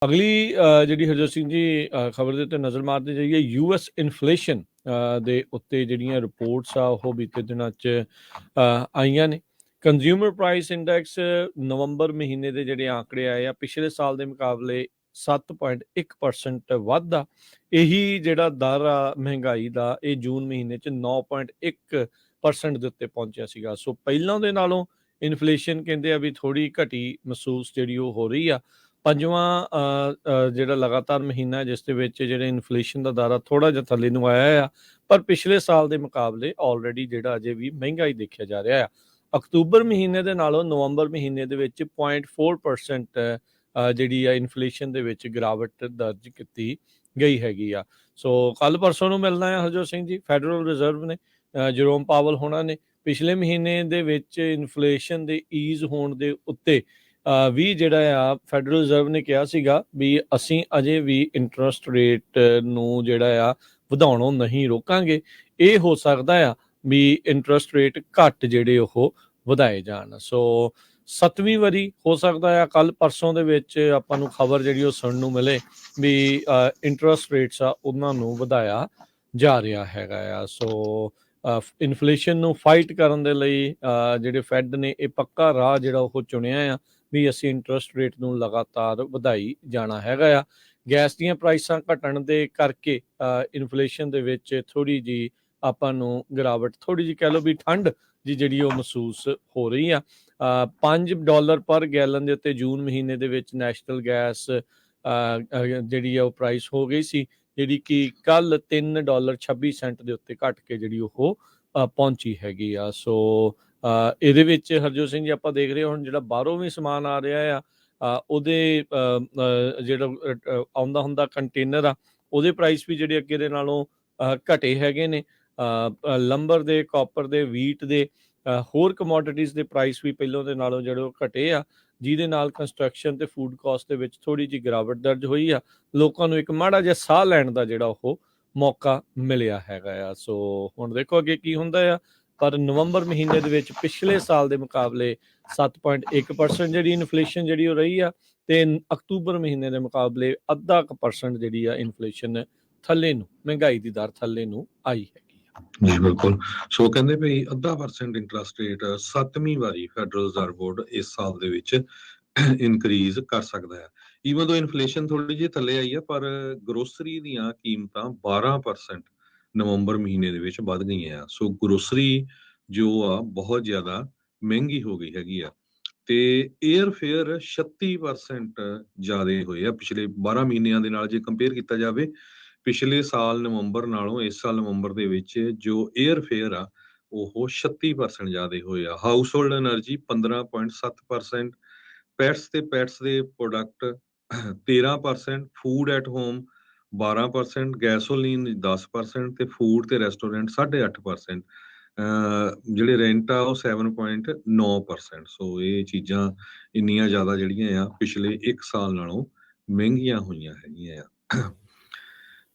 ਅਗਲੀ ਜਿਹੜੀ ਹਰਜੋਤ ਸਿੰਘ ਜੀ ਖਬਰ ਦੇ ਉੱਤੇ ਨਜ਼ਰ ਮਾਰਦੇ ਜਾਈਏ। ਯੂਐਸ ਇਨਫਲੇਸ਼ਨ ਦੇ ਉੱਤੇ ਜਿਹੜੀਆਂ ਰਿਪੋਰਟਸ ਆ ਉਹ ਬੀਤੇ ਦਿਨਾਂ 'ਚ ਆਈਆਂ ਨੇ। ਕੰਜ਼ਿਊਮਰ ਪ੍ਰਾਈਸ ਇੰਡੈਕਸ ਨਵੰਬਰ ਮਹੀਨੇ ਦੇ ਜਿਹੜੇ ਆંકੜੇ ਆਏ ਆ ਪਿਛਲੇ ਸਾਲ ਦੇ ਮੁਕਾਬਲੇ 7.1% ਵੱਧਦਾ। ਇਹੀ ਜਿਹੜਾ ਦਰ ਆ ਮਹਿੰਗਾਈ ਦਾ ਇਹ ਜੂਨ ਮਹੀਨੇ 'ਚ 9.1% ਦੇ ਉੱਤੇ ਪਹੁੰਚਿਆ ਸੀਗਾ। ਸੋ ਪਹਿਲਾਂ ਦੇ ਨਾਲੋਂ ਇਨਫਲੇਸ਼ਨ ਕਹਿੰਦੇ ਆ ਵੀ ਥੋੜੀ ਘਟੀ ਮਹਿਸੂਸ ਜਿਹੜੀ ਉਹ ਹੋ ਰਹੀ ਆ। ਪੰਜਵਾਂ ਜਿਹੜਾ ਲਗਾਤਾਰ ਮਹੀਨਾ ਜਿਸ ਦੇ ਵਿੱਚ ਜਿਹੜੇ ਇਨਫਲੇਸ਼ਨ ਦਾ ਦਰ ਆ ਥੋੜਾ ਜਿਹਾ ਥੱਲੇ ਨੂੰ ਆਇਆ ਆ, ਪਰ ਪਿਛਲੇ ਸਾਲ ਦੇ ਮੁਕਾਬਲੇ ਆਲਰੇਡੀ ਜਿਹੜਾ ਅਜੇ ਵੀ ਮਹਿੰਗਾ ਹੀ ਦੇਖਿਆ ਜਾ ਰਿਹਾ ਆ। ਅਕਤੂਬਰ ਮਹੀਨੇ ਦੇ ਨਾਲੋਂ ਨਵੰਬਰ ਮਹੀਨੇ ਦੇ ਵਿੱਚ 0.4% ਜਿਹੜੀ ਆ ਇਨਫਲੇਸ਼ਨ ਦੇ ਵਿੱਚ ਗਿਰਾਵਟ ਦਰਜ ਕੀਤੀ ਗਈ ਹੈਗੀ ਆ। ਸੋ ਕੱਲ ਪਰਸੋਂ ਨੂੰ ਮਿਲਣਾ ਆ ਹਰਜੋਤ ਸਿੰਘ ਜੀ। ਫੈਡਰਲ ਰਿਜ਼ਰਵ ਨੇ ਜਰੋਮ ਪਾਵਲ ਹੋਣਾ ਨੇ ਪਿਛਲੇ ਮਹੀਨੇ ਦੇ ਵਿੱਚ ਇਨਫਲੇਸ਼ਨ ਦੇ ਈਜ਼ ਹੋਣ ਦੇ ਉੱਤੇ ਵੀ ਜਿਹੜਾ ਆ ਫੈਡਰਲ ਰਿਜ਼ਰਵ ਨੇ ਕਿਹਾ ਸੀਗਾ ਵੀ ਅਸੀਂ ਅਜੇ ਵੀ ਇੰਟਰਸਟ ਰੇਟ ਨੂੰ ਜਿਹੜਾ ਆ ਵਧਾਉਣੋਂ ਨਹੀਂ ਰੋਕਾਂਗੇ। ਇਹ ਹੋ ਸਕਦਾ ਆ ਵੀ ਇੰਟਰਸਟ ਰੇਟ ਘੱਟ ਜਿਹੜੇ ਉਹ ਵਧਾਏ ਜਾਣ। ਸੋ 7ਵੀਂ ਵਾਰੀ ਹੋ ਸਕਦਾ ਆ ਕੱਲ ਪਰਸੋਂ ਦੇ ਵਿੱਚ ਆਪਾਂ ਨੂੰ ਖਬਰ ਜਿਹੜੀ ਉਹ ਸੁਣਨ ਨੂੰ ਮਿਲੇ ਵੀ ਇੰਟਰਸਟ ਰੇਟਸ ਆ ਉਹਨਾਂ ਨੂੰ ਵਧਾਇਆ ਜਾ ਰਿਹਾ ਹੈਗਾ ਆ। ਸੋ ਇਨਫਲੇਸ਼ਨ ਨੂੰ ਫਾਈਟ ਕਰਨ ਦੇ ਲਈ ਜਿਹੜੇ ਫੈਡ ਨੇ ਇਹ ਪੱਕਾ ਰਾਹ ਜਿਹੜਾ ਉਹ ਚੁਣਿਆ ਆ ਵੀ ਅਸੀਂ ਇੰਟਰਸਟ ਰੇਟ ਨੂੰ ਲਗਾਤਾਰ ਵਧਾਈ ਜਾਣਾ ਹੈਗਾ ਆ। ਗੈਸ ਦੀਆਂ ਪ੍ਰਾਈਸਾਂ ਘਟਣ ਦੇ ਕਰਕੇ ਇਨਫਲੇਸ਼ਨ ਦੇ ਵਿੱਚ ਥੋੜੀ ਜੀ ਆਪਾਂ ਨੂੰ ਗਿਰਾਵਟ, ਥੋੜੀ ਜੀ ਕਹਿ ਲਓ ਵੀ ਠੰਡ ਜੀ ਜਿਹੜੀ ਉਹ ਮਹਿਸੂਸ ਹੋ ਰਹੀ ਆ। $5 ਪਰ ਗੈਲਨ ਦੇ ਉੱਤੇ ਜੂਨ ਮਹੀਨੇ ਦੇ ਵਿੱਚ ਨੈਸ਼ਨਲ ਗੈਸ ਜਿਹੜੀ ਆ ਉਹ ਪ੍ਰਾਈਸ ਹੋ ਗਈ ਸੀ, ਜਿਹੜੀ ਕਿ ਕੱਲ $3.26 ਦੇ ਉੱਤੇ ਘਟ ਕੇ ਜਿਹੜੀ ਉਹ ਪਹੁੰਚੀ ਹੈਗੀ ਆ। ਸੋ ਇਹਦੇ ਵਿੱਚ ਹਰਜੋਤ ਸਿੰਘ ਜੀ ਆਪਾਂ ਦੇਖ ਰਹੇ ਹੁਣ ਜਿਹੜਾ ਬਾਹਰੋਂ ਵੀ ਸਮਾਨ ਆ ਰਿਹਾ ਆ ਉਹਦੇ ਜਿਹੜਾ ਆਉਂਦਾ ਹੁੰਦਾ ਕੰਟੇਨਰ ਆ ਉਹਦੇ ਪ੍ਰਾਈਸ ਵੀ ਜਿਹੜੇ ਅੱਗੇ ਦੇ ਨਾਲੋਂ ਘਟੇ ਹੈਗੇ ਨੇ। ਲੰਬਰ ਦੇ, ਕਾਪਰ ਦੇ, ਵੀਟ ਦੇ, ਹੋਰ ਕਮੋਡਿਟੀਜ਼ ਦੇ ਪ੍ਰਾਈਸ ਵੀ ਪਹਿਲਾਂ ਦੇ ਨਾਲੋਂ ਜਿਹੜੇ ਉਹ ਘਟੇ ਆ, ਜਿਹਦੇ ਨਾਲ ਕੰਸਟਰਕਸ਼ਨ ਤੇ ਫੂਡ ਕਾਸਟ ਦੇ ਵਿੱਚ ਥੋੜੀ ਜਿਹੀ ਗਿਰਾਵਟ ਦਰਜ ਹੋਈ ਆ। ਲੋਕਾਂ ਨੂੰ ਇੱਕ ਮਾੜਾ ਜਿਹਾ ਸਾਹ ਲੈਣ ਦਾ ਜਿਹੜਾ ਉਹ ਮੌਕਾ ਮਿਲਿਆ ਹੈਗਾ ਆ। ਸੋ ਹੁਣ ਦੇਖੋ ਅੱਗੇ ਕੀ ਹੁੰਦਾ ਆ, ਪਰ ਨਵੰਬਰ ਮਹੀਨੇ ਦੇ ਵਿੱਚ ਪਿਛਲੇ ਸਾਲ ਦੇ ਮੁਕਾਬਲੇ 7.1% ਜਿਹੜੀ ਇਨਫਲੇਸ਼ਨ ਜਿਹੜੀ ਉਹ ਰਹੀ ਆ, ਤੇ ਅਕਤੂਬਰ ਮਹੀਨੇ ਦੇ ਮੁਕਾਬਲੇ 0.5% ਜਿਹੜੀ ਆ ਇਨਫਲੇਸ਼ਨ ਥੱਲੇ ਨੂੰ, ਮਹਿੰਗਾਈ ਦੀ ਦਰ ਥੱਲੇ ਨੂੰ ਆਈ ਹੈਗੀ ਆ। ਜੀ ਬਿਲਕੁਲ। ਸੋ ਕਹਿੰਦੇ ਵੀ 0.5% ਇੰਟਰਸਟ ਰੇਟ 7ਵੀਂ ਵਾਰੀ ਫੈਡਰਲ ਰਿਜ਼ਰਵ ਬੋਰਡ ਇਸ ਸਾਲ ਦੇ ਵਿੱਚ ਇਨਕਰੀਜ਼ ਕਰ ਸਕਦਾ ਹੈ। ਈਵਨ ਦੋ ਇਨਫਲੇਸ਼ਨ ਥੋੜੀ ਜਿਹੀ ਥੱਲੇ ਆਈ ਆ, ਪਰ ਗਰੋਸਰੀ ਦੀਆਂ ਕੀਮਤਾਂ 12% ਨਵੰਬਰ ਮਹੀਨੇ ਦੇ ਵਿੱਚ ਵੱਧ ਗਈਆਂ ਆ। ਸੋ ਗਰੋਸਰੀ ਜੋ ਆ ਬਹੁਤ ਜ਼ਿਆਦਾ ਮਹਿੰਗੀ ਹੋ ਗਈ ਹੈਗੀ ਆ, ਤੇ 에ਅਰ ਫੇਅਰ 36% ਜ਼ਿਆਦੇ ਹੋਏ ਆ ਪਿਛਲੇ 12 ਮਹੀਨਿਆਂ ਦੇ ਨਾਲ। ਜੇ ਕੰਪੇਅਰ ਕੀਤਾ ਜਾਵੇ ਪਿਛਲੇ ਸਾਲ ਨਵੰਬਰ ਨਾਲੋਂ ਇਸ ਸਾਲ ਨਵੰਬਰ ਦੇ ਵਿੱਚ ਜੋ 에ਅਰ ਫੇਅਰ ਆ ਉਹ 36% ਜ਼ਿਆਦੇ ਹੋਏ ਆ। ਹਾਊਸ ਹੋਲਡ ਐਨਰਜੀ 15.7%, ਪੈਟਸ ਤੇ ਪੈਟਸ ਦੇ product 13%, food at home 12%, gasoline 10% ਤੇ ਫੂਡ ਤੇ ਰੈਸਟੋਰੈਂਟ 8.5%, ਜਿਹੜੇ ਰੈਂਟ ਆ ਉਹ 7.9%। ਸੋ ਇਹ ਚੀਜ਼ਾਂ ਇੰਨੀਆਂ ਜ਼ਿਆਦਾ ਜਿਹੜੀਆਂ ਆ ਪਿਛਲੇ 1 ਸਾਲ ਨਾਲੋਂ ਮਹਿੰਗੀਆਂ ਹੋਈਆਂ ਹੈਗੀਆਂ ਆ।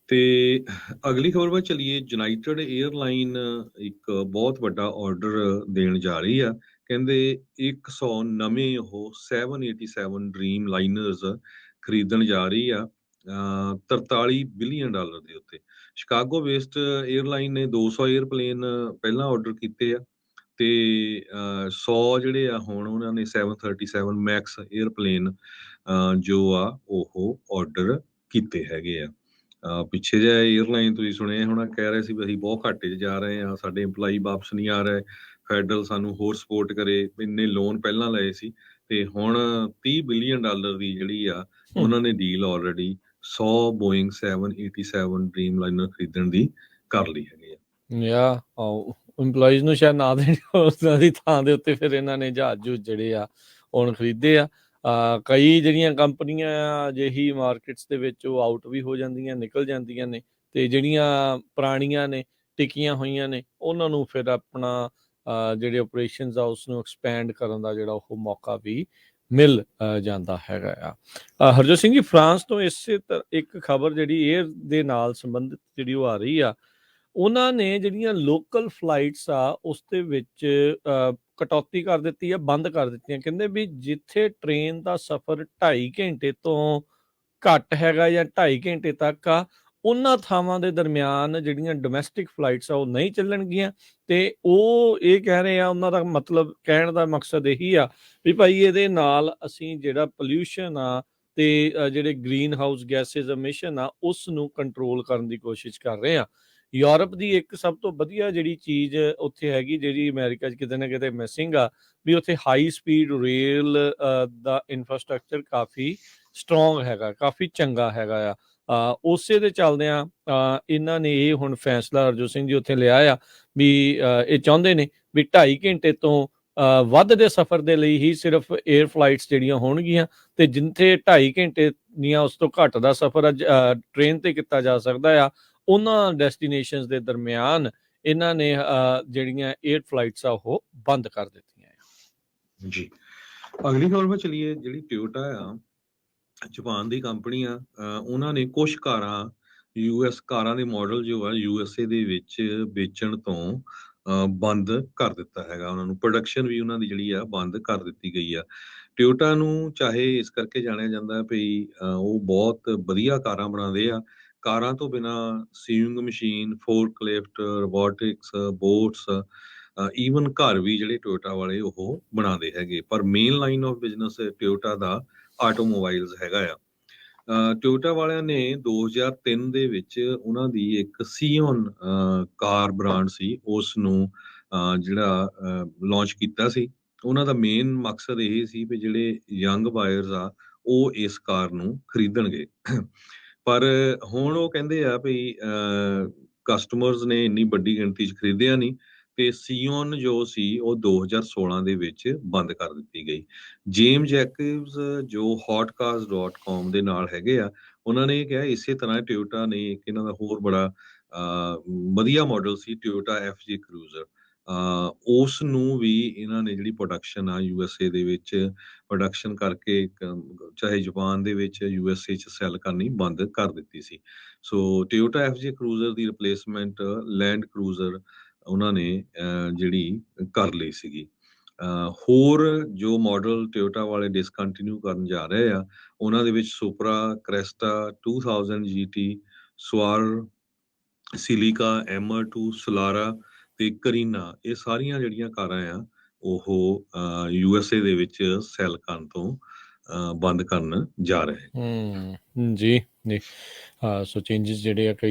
ਤੇ ਅਗਲੀ ਖਬਰ ਵੱਲ ਚਲੀਏ। ਯੂਨਾਈਟਿਡ 에ਅਰਲਾਈਨ ਇੱਕ ਬਹੁਤ ਵੱਡਾ ਆਰਡਰ ਦੇਣ ਜਾ ਰਹੀ ਆ। ਕਹਿੰਦੇ 100 ਨਵੇਂ ਉਹ 787 ਡ੍ਰੀਮ ਲਾਈਨਰਸ ਖਰੀਦਣ ਜਾ ਰਹੀ ਆ $43 ਬਿਲੀਅਨ ਦੇ ਉੱਤੇ। ਸ਼ਿਕਾਗੋ ਬੇਸਡ 에ਅਰਲਾਈਨ ਨੇ 200 에ਅਰਪਲੇਨ ਪਹਿਲਾਂ ਆਰਡਰ ਕੀਤੇ ਆ, ਤੇ 100 ਜਿਹੜੇ ਆ ਹੁਣ ਉਹਨਾਂ ਨੇ 737 ਮੈਕਸ 에ਅਰਪਲੇਨ ਜੋ ਆ ਉਹ ਆਰਡਰ ਕੀਤੇ ਹੈਗੇ ਆ। ਪਿੱਛੇ ਜਿਹਾ 에ਅਰਲਾਈਨ ਤੁਸੀਂ ਸੁਣਿਆ ਹੋਣਾ, ਕਹਿ ਰਹੇ ਸੀ ਵੀ ਅਸੀਂ ਬਹੁਤ ਘਾਟੇ 'ਚ ਜਾ ਰਹੇ ਹਾਂ, ਸਾਡੇ EMPLOYEE ਵਾਪਸ ਨਹੀਂ ਆ ਰਹੇ, ਫੈਡਰਲ ਸਾਨੂੰ ਹੋਰ ਸਪੋਰਟ ਕਰੇ। ਇੰਨੇ ਲੋਨ ਪਹਿਲਾਂ ਲਏ ਸੀ, ਤੇ ਹੁਣ $30 ਬਿਲੀਅਨ ਦੀ ਜਿਹੜੀ ਆ ਉਹਨਾਂ ਨੇ deal already 100 Boeing 787 dream liner ਖਰੀਦਣ ਦੀ ਕਰ ਲਈ ਹੈਗੀ ਆ। EMPLOYEES ਨੂੰ ਸ਼ਾਇਦ ਨਾ ਦੇਣ ਉਹਨਾਂ ਦੀ ਥਾਂ ਦੇ ਉੱਤੇ ਫਿਰ ਇਹਨਾਂ ਨੇ ਜਹਾਜ਼ ਜਿਹੜੇ ਆ ਹੁਣ ਖਰੀਦੇ ਆ। ਕਈ ਜਿਹੜੀਆਂ ਕੰਪਨੀਆਂ ਆ ਅਜਿਹੀ ਮਾਰਕੀਟਸ ਦੇ ਵਿੱਚ ਉਹ ਆਊਟ ਵੀ ਹੋ ਜਾਂਦੀਆਂ, ਨਿਕਲ ਜਾਂਦੀਆਂ ਨੇ, ਤੇ ਜਿਹੜੀਆਂ ਪੁਰਾਣੀਆਂ ਨੇ, ਟਿਕੀਆਂ ਹੋਈਆਂ ਨੇ, ਉਹਨਾਂ ਨੂੰ ਫਿਰ ਆਪਣਾ ਜਿਹੜੇ ਆਪਰੇਸ਼ਨਸ ਆ ਉਸ ਨੂੰ ਐਕਸਪੈਂਡ ਕਰਨ ਦਾ ਜਿਹੜਾ ਉਹ ਮੌਕਾ ਵੀ ਮਿਲ ਜਾਂਦਾ ਹੈਗਾ ਆ। ਹਰਜੋਤ ਸਿੰਘ ਜੀ, ਫਰਾਂਸ ਤੋਂ ਇਸੇ ਇੱਕ ਖਬਰ ਜਿਹੜੀ 에ਅਰ ਦੇ ਨਾਲ ਸੰਬੰਧਿਤ ਜਿਹੜੀ ਉਹ ਆ ਰਹੀ ਆ, ਉਹਨਾਂ ਨੇ ਜਿਹੜੀਆਂ ਲੋਕਲ ਫਲਾਈਟਸ ਆ ਉਸ ਦੇ ਵਿੱਚ ਕਟੌਤੀ ਕਰ ਦਿੱਤੀ ਆ, ਬੰਦ ਕਰ ਦਿੱਤੀਆਂ। ਕਹਿੰਦੇ ਵੀ ਜਿੱਥੇ ਟ੍ਰੇਨ ਦਾ ਸਫ਼ਰ 2.5 ਘੰਟੇ ਤੋਂ ਘੱਟ ਹੈਗਾ ਜਾਂ 2.5 ਘੰਟੇ ਤੱਕ ਆ, ਉਹਨਾਂ ਥਾਵਾਂ ਦੇ ਦਰਮਿਆਨ ਜਿਹੜੀਆਂ ਡੋਮੈਸਟਿਕ ਫਲਾਈਟਸ ਆ ਉਹ ਨਹੀਂ ਚੱਲਣਗੀਆਂ। ਤੇ ਉਹ ਇਹ ਕਹਿ ਰਹੇ ਆ, ਉਹਨਾਂ ਦਾ ਮਤਲਬ ਕਹਿਣ ਦਾ ਮਕਸਦ ਇਹੀ ਆ ਵੀ ਭਾਈ ਇਹਦੇ ਨਾਲ ਅਸੀਂ ਜਿਹੜਾ ਪੋਲਿਊਸ਼ਨ ਆ ਤੇ ਜਿਹੜੇ ਗ੍ਰੀਨ ਹਾਊਸ ਗੈਸਿਸ ਐਮਿਸ਼ਨ ਆ ਉਸ ਨੂੰ ਕੰਟਰੋਲ ਕਰਨ ਦੀ ਕੋਸ਼ਿਸ਼ ਕਰ ਰਹੇ ਆ। ਯੂਰਪ ਦੀ ਇੱਕ ਸਭ ਤੋਂ ਵਧੀਆ ਜਿਹੜੀ ਚੀਜ਼ ਉੱਥੇ ਹੈਗੀ, ਜਿਹੜੀ ਅਮਰੀਕਾ 'ਚ ਕਿਤੇ ਨਾ ਕਿਤੇ ਮਿਸਿੰਗ ਆ, ਵੀ ਉੱਥੇ ਹਾਈ ਸਪੀਡ ਰੇਲ ਦਾ ਇਨਫਰਾਸਟ੍ਰਕਚਰ ਕਾਫੀ ਸਟਰੋਂਗ ਹੈਗਾ, ਕਾਫੀ ਚੰਗਾ ਹੈਗਾ ਆ। ਉਸੇ ਦੇ ਚੱਲਦਿਆਂ ਇਹਨਾਂ ਨੇ ਇਹ ਹੁਣ ਫੈਸਲਾ ਹਰਜੋਤ ਸਿੰਘ ਜੀ ਉੱਥੇ ਲਿਆ ਆ ਵੀ ਇਹ ਚਾਹੁੰਦੇ ਨੇ ਵੀ 2.5 ਘੰਟੇ ਤੋਂ ਵੱਧ ਦੇ ਸਫ਼ਰ ਦੇ ਲਈ ਹੀ ਸਿਰਫ 에ਅਰ ਫਲਾਈਟਸ ਜਿਹੜੀਆਂ ਹੋਣਗੀਆਂ, ਤੇ ਜਿੱਥੇ 2.5 ਘੰਟੇ ਦੀਆਂ ਉਸ ਤੋਂ ਘੱਟ ਦਾ ਸਫ਼ਰ ਟ੍ਰੇਨ ਤੇ ਕੀਤਾ ਜਾ ਸਕਦਾ ਆ, ਉਹਨਾਂ ਡੈਸਟੀਨੇਸ਼ਨਸ ਦੇ ਦਰਮਿਆਨ ਇਹਨਾਂ ਨੇ ਜਿਹੜੀਆਂ 에ਅਰ ਫਲਾਈਟਸ ਆ ਉਹ ਬੰਦ ਕਰ ਦਿੱਤੀਆਂ ਆ। ਜੀ, ਅਗਲੀ ਖਬਰ 'ਤੇ ਚਲੀਏ। ਜਿਹੜੀ ਟੋਯੋਟਾ ਆ, ਜਾਪਾਨ ਦੀ ਕੰਪਨੀ ਆ, ਉਹਨਾਂ ਨੇ ਕੁਛ ਕਾਰਾਂ, ਯੂਐਸ ਕਾਰਾਂ ਦੇ ਮਾਡਲ ਜੋ ਆ ਯੂਐਸਏ ਦੇ ਵਿੱਚ ਵੇਚਣ ਤੋਂ ਬੰਦ ਕਰ ਦਿੱਤਾ ਹੈਗਾ। ਉਹਨਾਂ ਨੂੰ ਪ੍ਰੋਡਕਸ਼ਨ ਵੀ ਉਹਨਾਂ ਦੀ ਜਿਹੜੀ ਆ ਬੰਦ ਕਰ ਦਿੱਤੀ ਗਈ ਆ। ਟੋਯੋਟਾ ਨੂੰ ਚਾਹੇ ਇਸ ਕਰਕੇ ਜਾਣਿਆ ਜਾਂਦਾ ਵੀ ਉਹ ਬਹੁਤ ਵਧੀਆ ਕਾਰਾਂ ਬਣਾਉਂਦੇ ਆ। ਕਾਰਾਂ ਤੋਂ ਬਿਨਾਂ sewing machine, forklift, robotics, bots, even ਘਰ ਵੀ ਜਿਹੜੇ ਟੋਯੋਟਾ ਵਾਲੇ ਉਹ ਬਣਾਉਂਦੇ ਹੈਗੇ। ਪਰ main line of business Toyota ਦਾ ਆਟੋਮੋਬਾਈਲਸ ਹੈਗਾ ਆ। ਟੋਯੋਟਾ ਵਾਲਿਆਂ ਨੇ 2003 ਦੇ ਵਿੱਚ ਉਹਨਾਂ ਦੀ ਇੱਕ ਸੀਓਨ ਕਾਰ ਬ੍ਰਾਂਡ ਸੀ, ਉਸ ਨੂੰ ਜਿਹੜਾ ਲਾਂਚ ਕੀਤਾ ਸੀ। ਉਹਨਾਂ ਦਾ ਮੇਨ ਮਕਸਦ ਇਹ ਸੀ ਵੀ ਜਿਹੜੇ ਯੰਗ ਬਾਇਰਸ ਆ ਉਹ ਇਸ ਕਾਰ ਨੂੰ ਖਰੀਦਣਗੇ। ਪਰ ਹੁਣ ਉਹ ਕਹਿੰਦੇ ਆ ਵੀ ਕਸਟਮਰਸ ਨੇ ਇੰਨੀ ਵੱਡੀ ਗਿਣਤੀ 'ਚ ਖਰੀਦਿਆ ਨਹੀਂ, ਤੇ ਸੀਓਨ ਜੋ ਸੀ ਉਹ 2016 ਦੇ ਵਿੱਚ ਬੰਦ ਕਰ ਦਿੱਤੀ ਗਈ। ਜੇਮ ਜੈਕਬਸ ਜੋ hotcars.com ਦੇ ਨਾਲ ਹੈਗੇ ਆ, ਉਹਨਾਂ ਨੇ ਇਹ ਕਿਹਾ ਇਸੇ ਤਰ੍ਹਾਂ ਟੋਯੋਟਾ ਨੇ ਇੱਕ ਇਹਨਾਂ ਦਾ ਹੋਰ ਬੜਾ ਵਧੀਆ ਮਾਡਲ ਸੀ ਟੋਯੋਟਾ FJ ਕਰੂਜ਼ਰ, ਉਸ ਨੂੰ ਵੀ ਇਹਨਾਂ ਨੇ ਜਿਹੜੀ ਪ੍ਰੋਡਕਸ਼ਨ ਆ ਯੂਐਸਏ ਦੇ ਵਿੱਚ ਪ੍ਰੋਡਕਸ਼ਨ ਕਰਕੇ ਚਾਹੇ ਜਾਪਾਨ ਦੇ ਵਿੱਚ ਯੂਐਸਏ 'ਚ ਸੈੱਲ ਕਰਨੀ ਬੰਦ ਕਰ ਦਿੱਤੀ ਸੀ। ਸੋ ਟੋਯੋਟਾ FJ ਕਰੂਜ਼ਰ ਦੀ ਰਿਪਲੇਸਮੈਂਟ ਲੈਂਡ ਕਰੂਜ਼ਰ ਉਹਨਾਂ ਨੇ ਜਿਹੜੀ ਕਰ ਲਈ ਸੀਗੀ। ਹੋਰ ਜੋ ਮਾਡਲ ਟੋਯੋਟਾ ਵਾਲੇ ਡਿਸਕੰਟੀਨਿਊ ਕਰਨ ਜਾ ਰਹੇ ਆ, ਉਹਨਾਂ ਦੇ ਵਿੱਚ ਸੁਪਰਾ, ਕ੍ਰੈਸਟਾ 2000 GT, ਸਵਾਰ, ਸਿਲਿਕਾ, MR2, ਸੋਲਾਰਾ ਤੇ ਕਰੀਨਾ, ਇਹ ਸਾਰੀਆਂ ਜਿਹੜੀਆਂ ਕਾਰਾਂ ਆ ਉਹ ਯੂਐਸਏ ਦੇ ਵਿੱਚ ਸੈੱਲ ਕਰਨ ਤੋਂ ਬੰਦ ਕਰਨ ਜਾ ਰਹੇ। ਜੀ ਜੀ, ਸੋ ਚੇਂਜਸ ਜਿਹੜੇ ਆ ਕਈ